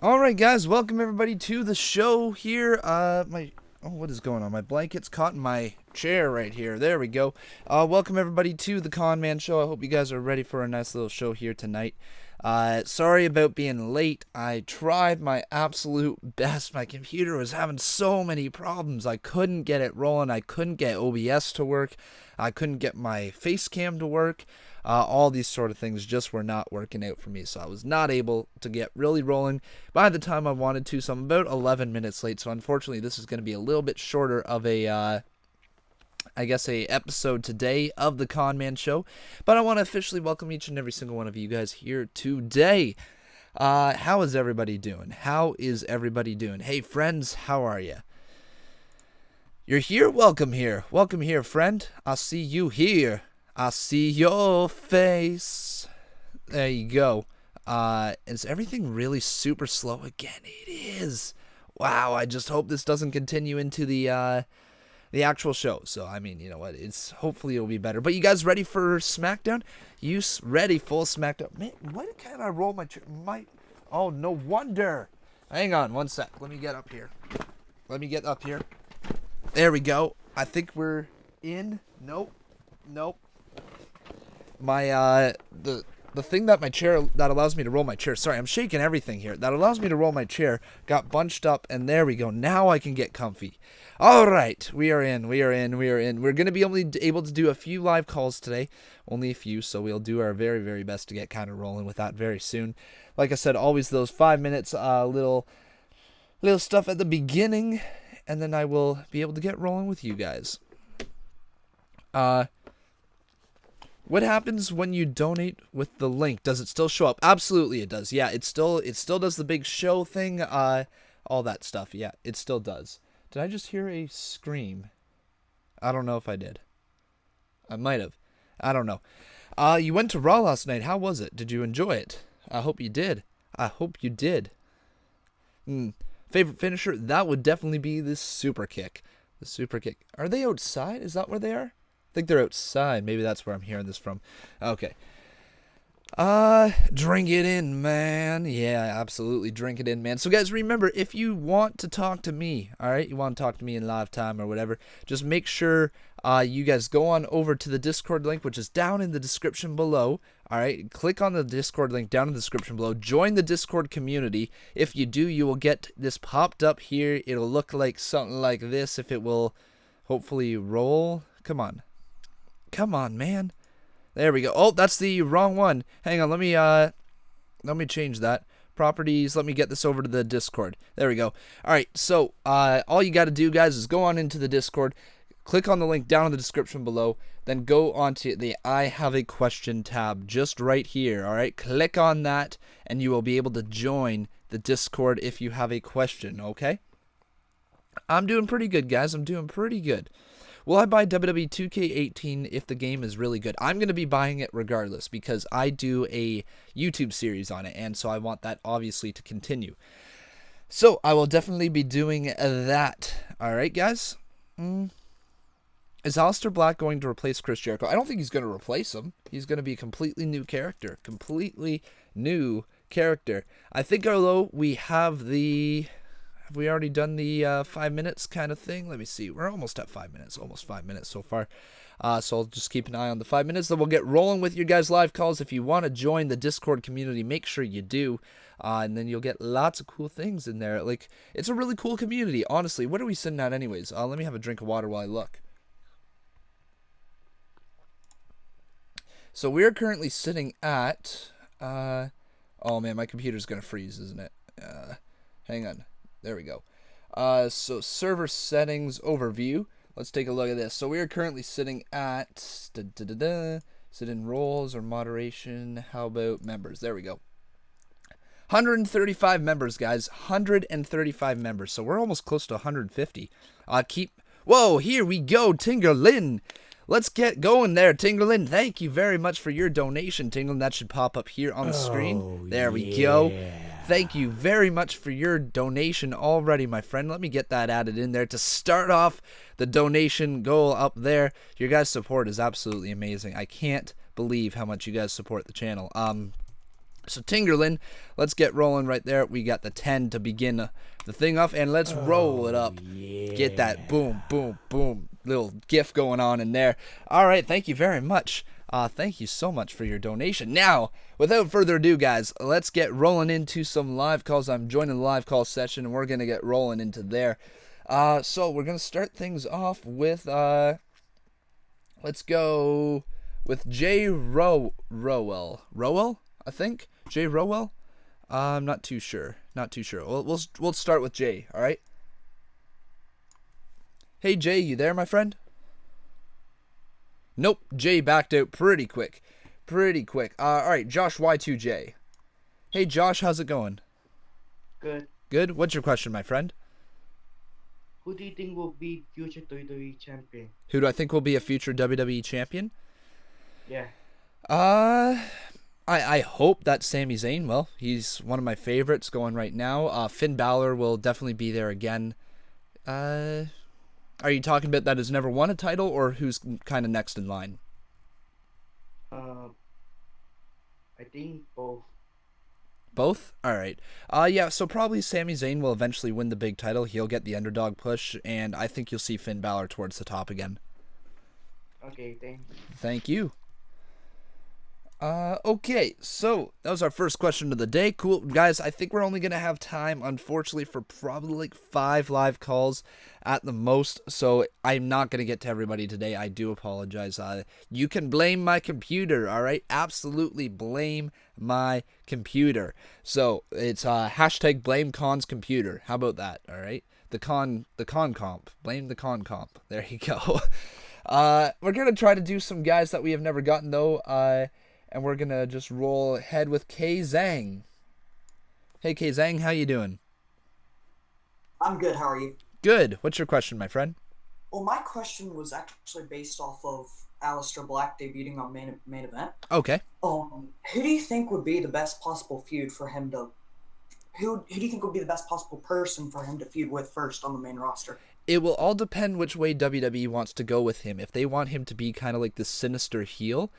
All right, guys, welcome everybody to the show here. What is going on? My blanket's caught in my chair right here. There we go. Welcome everybody to the Conman Show. I hope you guys are ready for a nice little show here tonight. Sorry about being late. I tried my absolute best. My computer was having so many problems. I couldn't get it rolling. I couldn't get OBS to work. I couldn't get my face cam to work. All these sort of things just were not working out for me, so I was not able to get really rolling by the time I wanted to, so I'm about 11 minutes late, so unfortunately this is going to be a little bit shorter of a episode today of the Conman Show, but I want to officially welcome each and every single one of you guys here today. How is everybody doing? Hey friends, how are you? You're here? Welcome here. Welcome here, friend. I see you here. I see your face. There you go. Is everything really super slow again? It is. Wow, I just hope this doesn't continue into the actual show. So, I mean, you know what? Hopefully it'll be better. But you guys ready for Smackdown? You ready for Smackdown? Man, why can't I roll my chair? Oh, no wonder. Hang on one sec. Let me get up here. There we go. I think we're in. Nope. My the thing that allows me to roll my chair. Sorry, I'm shaking everything here. That allows me to roll my chair got bunched up, and there we go. Now I can get comfy. All right, we are in. We're gonna be able to do a few live calls today, only a few. So we'll do our very, very best to get kind of rolling with that very soon. Like I said, always those 5 minutes, little stuff at the beginning, and then I will be able to get rolling with you guys. What happens when you donate with the link? Does it still show up? Absolutely it does. Yeah, it still does the big show thing, all that stuff. Yeah, it still does. Did I just hear a scream? I don't know if I did. I might have. I don't know. You went to Raw last night. How was it? Did you enjoy it? I hope you did. Favorite finisher? That would definitely be the super kick. Are they outside? Is that where they are? I think they're outside. Maybe that's where I'm hearing this from. Okay. Drink it in, man. Yeah, absolutely. Drink it in, man. So, guys, remember, if you want to talk to me, all right, you want to talk to me in live time or whatever, just make sure you guys go on over to the Discord link, which is down in the description below. All right, click on the Discord link down in the description below. Join the Discord community. If you do, you will get this popped up here. It'll look like something like this if it will hopefully roll. Come on, man. There we go. Oh, that's the wrong one. Hang on, let me change that. Properties, let me get this over to the Discord. There we go. All right, so all you got to do, guys, is go on into the Discord, click on the link down in the description below, then go onto the I Have a Question tab just right here, all right? Click on that, and you will be able to join the Discord if you have a question, okay? I'm doing pretty good, guys. I'm doing pretty good. Will I buy WWE 2K18 if the game is really good? I'm going to be buying it regardless because I do a YouTube series on it, and so I want that obviously to continue. So I will definitely be doing that. All right, guys? Is Aleister Black going to replace Chris Jericho? I don't think he's going to replace him. He's going to be a completely new character. I think, although we have the... Have we already done the 5 minutes kind of thing? Let me see. We're almost at 5 minutes. Almost 5 minutes so far. So I'll just keep an eye on the 5 minutes. Then we'll get rolling with your guys' live calls. If you want to join the Discord community, make sure you do. And then you'll get lots of cool things in there. Like, it's a really cool community, honestly. What are we sitting at anyways? Let me have a drink of water while I look. So we're currently sitting at... oh, man, my computer's going to freeze, isn't it? Hang on. There we go. So server settings overview. Let's take a look at this. So we are currently sitting at sit in roles or moderation. How about members? There we go. 135 members, guys. 135 members. So we're almost close to 150. Whoa, here we go, Tingerlin. Let's get going there, Tingerlin. Thank you very much for your donation, Tingerlin. That should pop up here on the screen. There we go. Thank you very much for your donation already, my friend. Let me get that added in there to start off the donation goal up there. Your guys' support is absolutely amazing. I can't believe how much you guys support the channel. So Tingerlin, let's get rolling right there. We got the 10 to begin the thing off, and let's roll it up. Yeah. Get that boom, boom, boom little gif going on in there. All right, thank you very much. Thank you so much for your donation. Now, without further ado, guys, let's get rolling into some live calls. I'm joining the live call session, and we're going to get rolling into there. So we're going to start things off with, let's go with Jay Rowell, I think? Jay Rowell? I'm not too sure. We'll start with Jay, all right? Hey, Jay, you there, my friend? Nope, Jay backed out pretty quick. All right, Josh Y2J. Hey, Josh, how's it going? Good. Good? What's your question, my friend? Who do you think will be future WWE champion? Who do I think will be a future WWE champion? Yeah. I hope that Sami Zayn will. He's one of my favorites going right now. Finn Balor will definitely be there again. Are you talking about that has never won a title, or who's kind of next in line? I think both. Both? All right. Yeah, so probably Sami Zayn will eventually win the big title. He'll get the underdog push, and I think you'll see Finn Balor towards the top again. Okay, thanks. Thank you. Okay, so that was our first question of the day. Cool, guys, I think we're only going to have time, unfortunately, for probably like 5 live calls at the most, so I'm not going to get to everybody today. I do apologize. You can blame my computer, all right? Absolutely blame my computer. So it's hashtag blame Con's computer. How about that, all right? The con comp. Blame the con comp. There you go. We're going to try to do some guys that we have never gotten, though, and we're going to just roll ahead with K Zhang. Hey, K Zhang, how you doing? I'm good. How are you? Good. What's your question, my friend? Well, my question was actually based off of Aleister Black debuting on main event. Okay. Who do you think would be the best possible feud for him to... Who do you think would be the best possible person for him to feud with first on the main roster? It will all depend which way WWE wants to go with him. If they want him to be kind of like the sinister heel,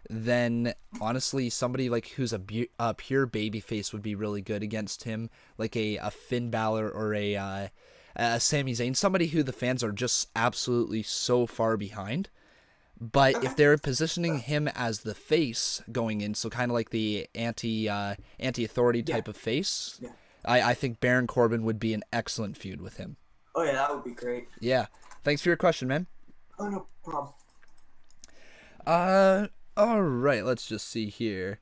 then honestly somebody like who's a pure babyface would be really good against him, like a Finn Balor or a Sami Zayn, somebody who the fans are just absolutely so far behind. But if they're positioning him as the face going in, so kind of like the anti-authority type of face, I think Baron Corbin would be an excellent feud with him. Oh yeah, that would be great. Yeah. Thanks for your question, man. Oh, no problem. All right, let's just see here.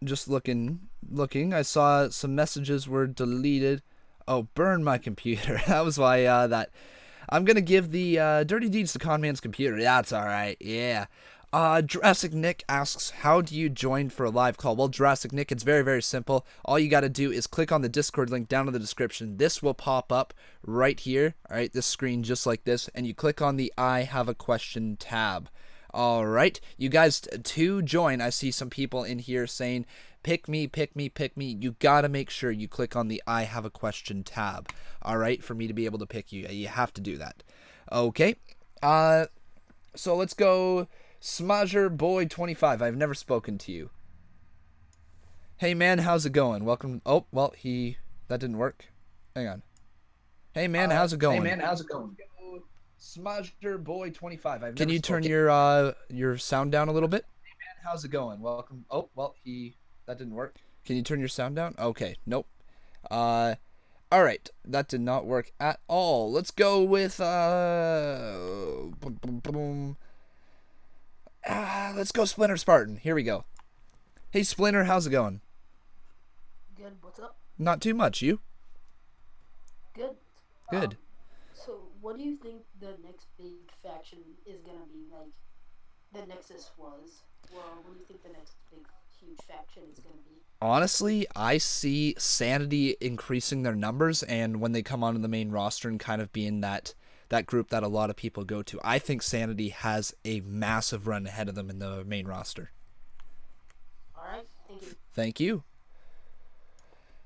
Just looking. I saw some messages were deleted. Oh, burn my computer. That was why that. I'm going to give the dirty deeds to Conman's computer. That's all right. Yeah. Jurassic Nick asks, how do you join for a live call? Well, Jurassic Nick, it's very, very simple. All you got to do is click on the Discord link down in the description. This will pop up right here. All right, this screen just like this. And you click on the I have a question tab. All right, you guys to join. I see some people in here saying, pick me. You got to make sure you click on the I have a question tab. All right, for me to be able to pick you. You have to do that. Okay. So let's go Smudger Boy 25. I've never spoken to you. Hey man, how's it going? Welcome. Oh, well, that didn't work. Hang on. Hey man, how's it going? Smudger Boy 25. Can you turn your sound down a little bit? Hey man, how's it going? Welcome. Oh, well, that didn't work. Can you turn your sound down? Okay, nope. All right, that did not work at all. Let's go with let's go Splinter Spartan. Here we go. Hey Splinter, how's it going? Good. What's up? Not too much. You? Good. Good. So, what do you think the next big faction is gonna be? Like, the Nexus was. Well, what do you think the next big, huge faction is gonna be? Honestly, I see Sanity increasing their numbers, and when they come onto the main roster and kind of being that group that a lot of people go to, I think Sanity has a massive run ahead of them in the main roster. All right. Thank you. Thank you.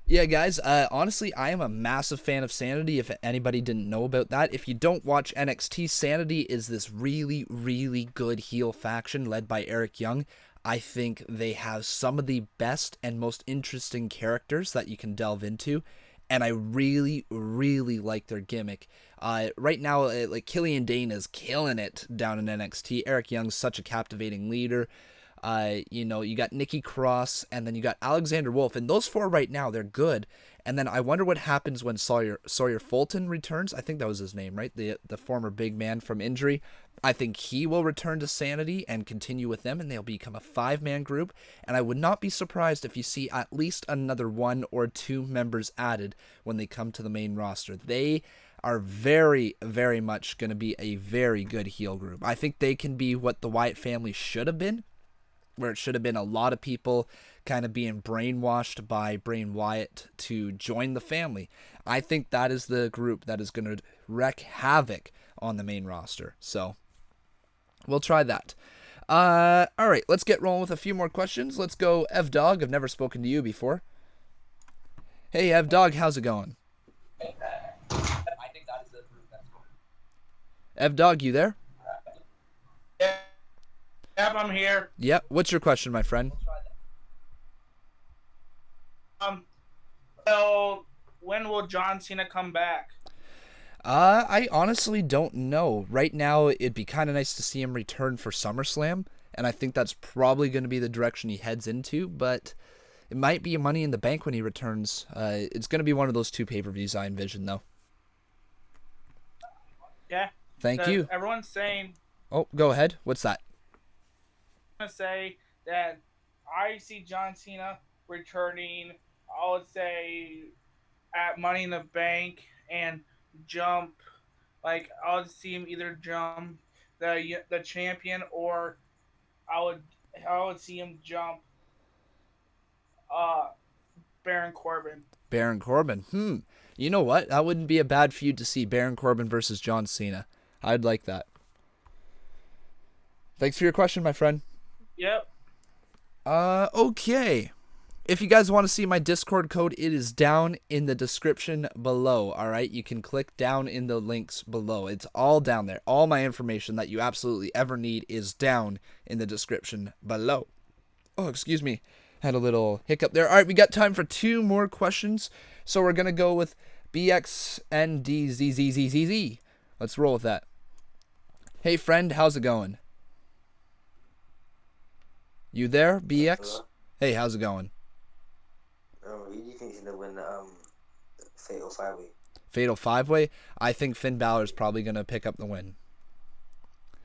Yeah, guys, honestly, I am a massive fan of Sanity, if anybody didn't know about that. If you don't watch NXT, Sanity is this really, really good heel faction led by Eric Young. I think they have some of the best and most interesting characters that you can delve into, and I really, really like their gimmick. Right now, like Killian Dane is killing it down in NXT. Eric Young's such a captivating leader. You got Nikki Cross, and then you got Alexander Wolf, and those four right now, they're good. And then I wonder what happens when Sawyer Fulton returns. I think that was his name, right? The former big man from injury. I think he will return to sanity and continue with them, and they'll become a 5-man group. And I would not be surprised if you see at least another 1 or 2 members added when they come to the main roster. They are very, very much going to be a very good heel group. I think they can be what the Wyatt family should have been, where it should have been a lot of people kind of being brainwashed by Bray Wyatt to join the family. I think that is the group that is going to wreak havoc on the main roster. So we'll try that. All right, let's get rolling with a few more questions. Let's go Ev Dog. I've never spoken to you before. Hey, Ev Dog, how's it going? I think that is the group that's going. Ev Dog, you there? Yep, I'm here. Yep. What's your question, my friend? So when will John Cena come back? I honestly don't know. Right now, it'd be kind of nice to see him return for SummerSlam, and I think that's probably going to be the direction he heads into, but it might be Money in the Bank when he returns. It's going to be one of those 2 pay-per-views I envision, though. Yeah. Thank you. Everyone's saying... Oh, go ahead. What's that? I'm going to say that I see John Cena returning, I would say, at Money in the Bank and jump. Like, I would see him either jump the champion, or I would see him jump Baron Corbin. Baron Corbin. You know what? That wouldn't be a bad feud to see, Baron Corbin versus John Cena. I'd like that. Thanks for your question, my friend. Yep. Okay. If you guys want to see my Discord code, it is down in the description below, alright? You can click down in the links below. It's all down there. All my information that you absolutely ever need is down in the description below. Oh, excuse me. Had a little hiccup there. Alright, we got time for 2 more questions. So we're going to go with BXNDZZZZZ. Let's roll with that. Hey, friend, how's it going? You there, BX? Hello? Hey, how's it going? Who do you think is going to win the Fatal 5-Way? Fatal 5-Way? I think Finn Balor's probably going to pick up the win.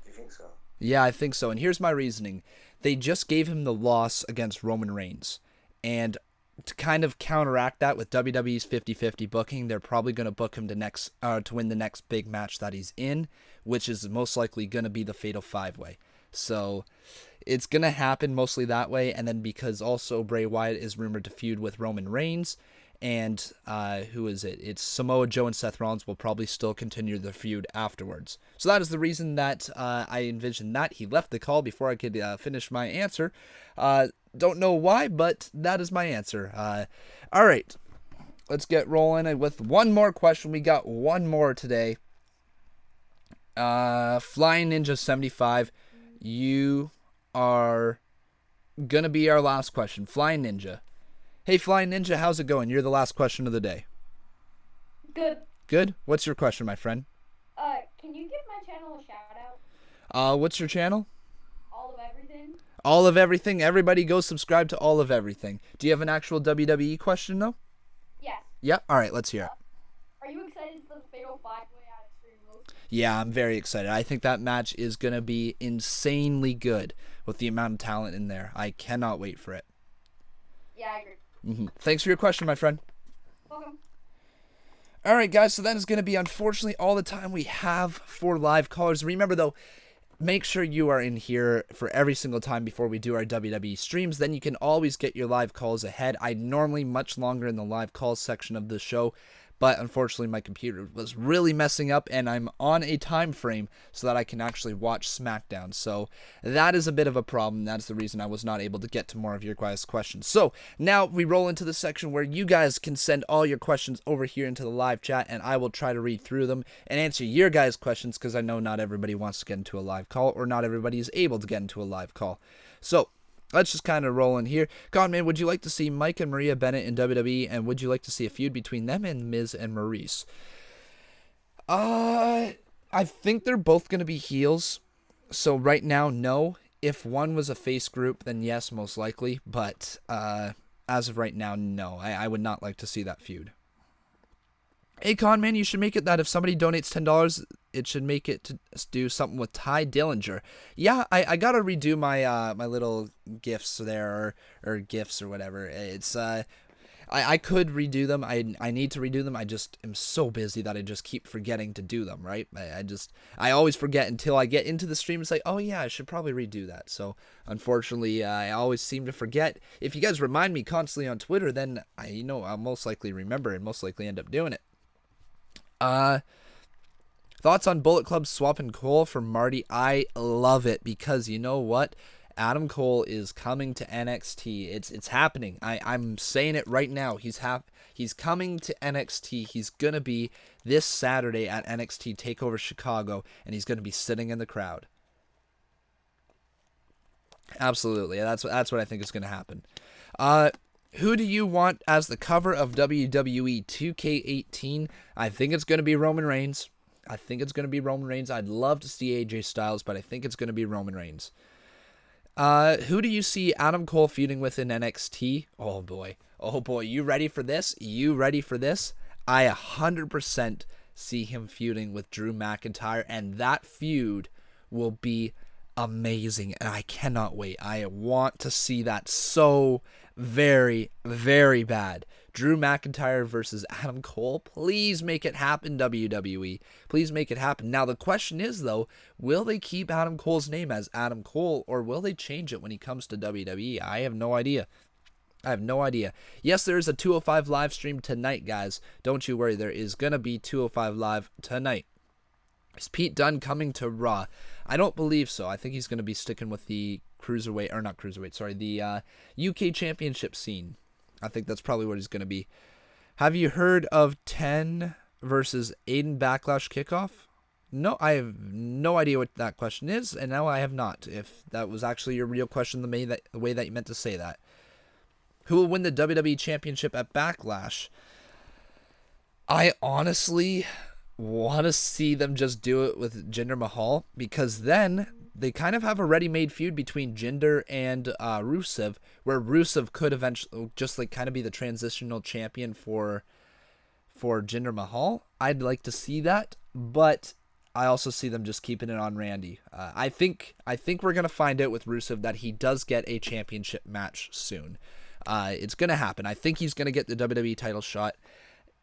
Do you think so? Yeah, I think so. And here's my reasoning. They just gave him the loss against Roman Reigns. And to kind of counteract that with WWE's 50-50 booking, they're probably going to book him to win the next big match that he's in, which is most likely going to be the Fatal 5-Way. So it's going to happen mostly that way. And then because also Bray Wyatt is rumored to feud with Roman Reigns, and who is it? It's Samoa Joe and Seth Rollins will probably still continue the feud afterwards. So that is the reason that I envisioned that. He left the call before I could finish my answer. Don't know why, but that is my answer. All right, let's get rolling with one more question. We got one more today. Flying Ninja 75, you are gonna be our last question. Flying Ninja. Hey, Flying Ninja, how's it going? You're the last question of the day. Good. Good? What's your question, my friend? Can you give my channel a shout out? What's your channel? All of Everything. All of Everything. Everybody go subscribe to All of Everything. Do you have an actual WWE question, though? Yes. Yep. All right, let's hear it. Are you excited for the Fatal 5-Way at Extreme Rules? Yeah, I'm very excited. I think that match is going to be insanely good with the amount of talent in there. I cannot wait for it. Yeah, I agree. Thanks for your question, my friend. Welcome. All right, guys, so that is going to be, unfortunately, all the time we have for live callers. Remember, though, make sure you are in here for every single time before we do our WWE streams. Then you can always get your live calls ahead. I normally much longer in the live calls section of the show, but unfortunately my computer was really messing up, and I'm on a time frame so that I can actually watch SmackDown. So that is a bit of a problem. That's the reason I was not able to get to more of your guys' questions. So now we roll into the section where you guys can send all your questions over here into the live chat, and I will try to read through them and answer your guys' questions, because I know not everybody wants to get into a live call, or not everybody is able to get into a live call. So let's just kind of roll in here. Conman, would you like to see Mike and Maria Bennett in WWE, and would you like to see a feud between them and Miz and Maurice? I think they're both going to be heels. So right now, no. If one was a face group, then yes, most likely. But as of right now, no. I would not like to see that feud. Hey, Conman, you should make it that if somebody donates $10, it should make it to do something with Ty Dillinger. Yeah, I gotta redo my my little gifts there, or gifts or whatever. It's I could redo them. I need to redo them. I just am so busy that I just keep forgetting to do them, right? I always forget until I get into the stream and say, oh yeah, I should probably redo that. So unfortunately, I always seem to forget. If you guys remind me constantly on Twitter, then I'll most likely remember and most likely end up doing it. Thoughts on Bullet Club swapping Cole for Marty? I love it because you know what? Adam Cole is coming to NXT. It's happening. I'm saying it right now. He's coming to NXT. He's gonna be this Saturday at NXT TakeOver Chicago, and he's gonna be sitting in the crowd. Absolutely. That's what I think is gonna happen. Who do you want as the cover of WWE 2K18? I think it's going to be Roman Reigns. I'd love to see AJ Styles, but I think it's going to be Roman Reigns. Who do you see Adam Cole feuding with in NXT? Oh boy. You ready for this? I 100% see him feuding with Drew McIntyre, and that feud will be amazing, and I cannot wait. I want to see that so very, very bad. Drew McIntyre versus Adam Cole. Please make it happen, WWE. Please make it happen. Now, the question is, though, will they keep Adam Cole's name as Adam Cole, or will they change it when he comes to WWE? I have no idea. Yes, there is a 205 live stream tonight, guys. Don't you worry. There is going to be 205 live tonight. Is Pete Dunne coming to Raw? I don't believe so. I think he's going to be sticking with the the UK Championship scene. I think that's probably what he's going to be. Have you heard of 10 versus Aiden Backlash Kickoff? No, I have no idea what that question is, and now I have not. If that was actually your real question, the way that you meant to say that. Who will win the WWE Championship at Backlash? I honestly want to see them just do it with Jinder Mahal, because then they kind of have a ready-made feud between Jinder and Rusev, where Rusev could eventually just kind of be the transitional champion for Jinder Mahal. I'd like to see that, but I also see them just keeping it on Randy. I think we're gonna find out with Rusev that he does get a championship match soon. It's gonna happen. I think he's gonna get the WWE title shot.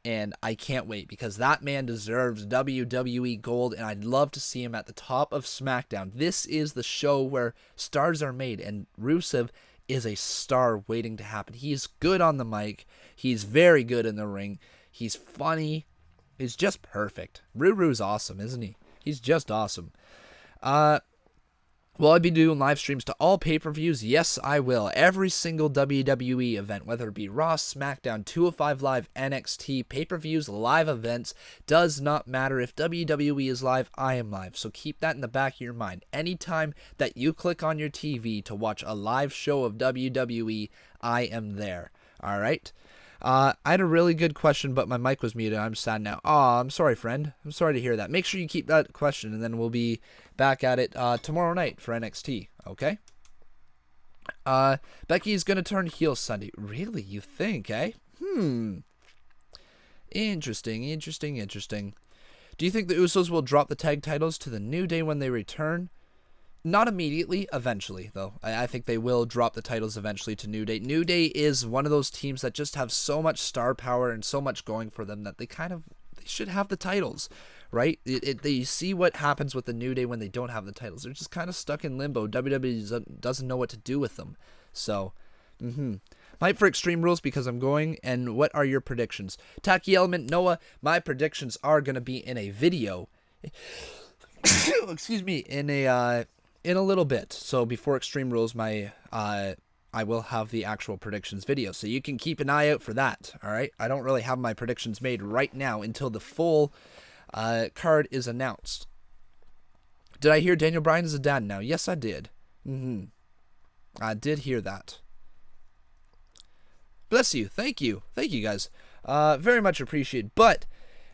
And I can't wait, because that man deserves WWE gold, and I'd love to see him at the top of SmackDown. This is the show where stars are made, and Rusev is a star waiting to happen. He's good on the mic. He's very good in the ring. He's funny. He's just perfect. Ruru's awesome, isn't he? He's just awesome. Will I be doing live streams to all pay-per-views? Yes, I will. Every single WWE event, whether it be Raw, SmackDown, 205 Live, NXT, pay-per-views, live events, does not matter. If WWE is live, I am live. So keep that in the back of your mind. Anytime that you click on your TV to watch a live show of WWE, I am there. All right? I had a really good question, but my mic was muted. I'm sad now. Aw, I'm sorry, friend. I'm sorry to hear that. Make sure you keep that question, and then we'll be back at it tomorrow night for NXT, okay? Becky's going to turn heel Sunday. Really? You think, eh? Interesting. Do you think the Usos will drop the tag titles to the New Day when they return? Not immediately, eventually, though. I think they will drop the titles eventually to New Day. New Day is one of those teams that just have so much star power and so much going for them that they should have the titles, right? They see what happens with the New Day when they don't have the titles. They're just kind of stuck in limbo. WWE doesn't know what to do with them. So, Might for Extreme Rules because I'm going. And what are your predictions? Tacky Element, Noah, my predictions are going to be in a video. Excuse me, in a little bit. So before Extreme Rules, I will have the actual predictions video. So you can keep an eye out for that. All right. I don't really have my predictions made right now until the full card is announced. Did I hear Daniel Bryan is a dad now? Yes, I did. I did hear that. Bless you. Thank you. Thank you, guys. Very much appreciated. But,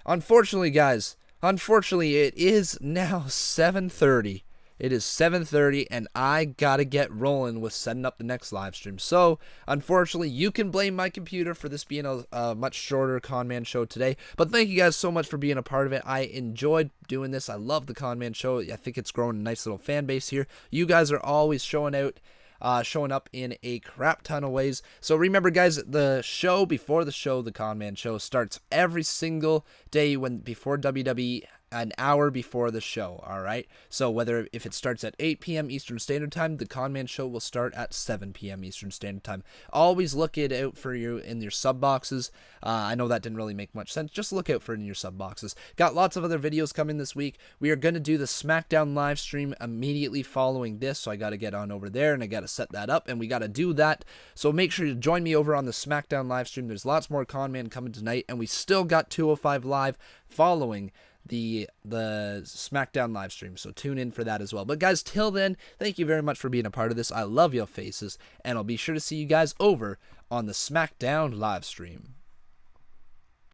unfortunately, guys, it is now 7:30. It is 7:30, and I gotta get rolling with setting up the next live stream. So, unfortunately, you can blame my computer for this being a much shorter Conman show today. But thank you guys so much for being a part of it. I enjoyed doing this. I love the Conman show. I think it's grown a nice little fan base here. You guys are always showing up in a crap ton of ways. So remember, guys, the show before the show, the Conman show, starts every single day before WWE, an hour before the show, all right? So if it starts at 8 p.m. Eastern Standard Time, the Conman show will start at 7 p.m. Eastern Standard Time. Always look it out for you in your sub boxes. I know that didn't really make much sense. Just look out for it in your sub boxes. Got lots of other videos coming this week. We are going to do the SmackDown live stream immediately following this, so I got to get on over there, and I got to set that up, and we got to do that. So make sure to join me over on the SmackDown live stream. There's lots more Conman coming tonight, and we still got 205 Live following the SmackDown live stream, so tune in for that as well. But guys, till then, thank you very much for being a part of this. I love your faces, and I'll be sure to see you guys over on the SmackDown live stream.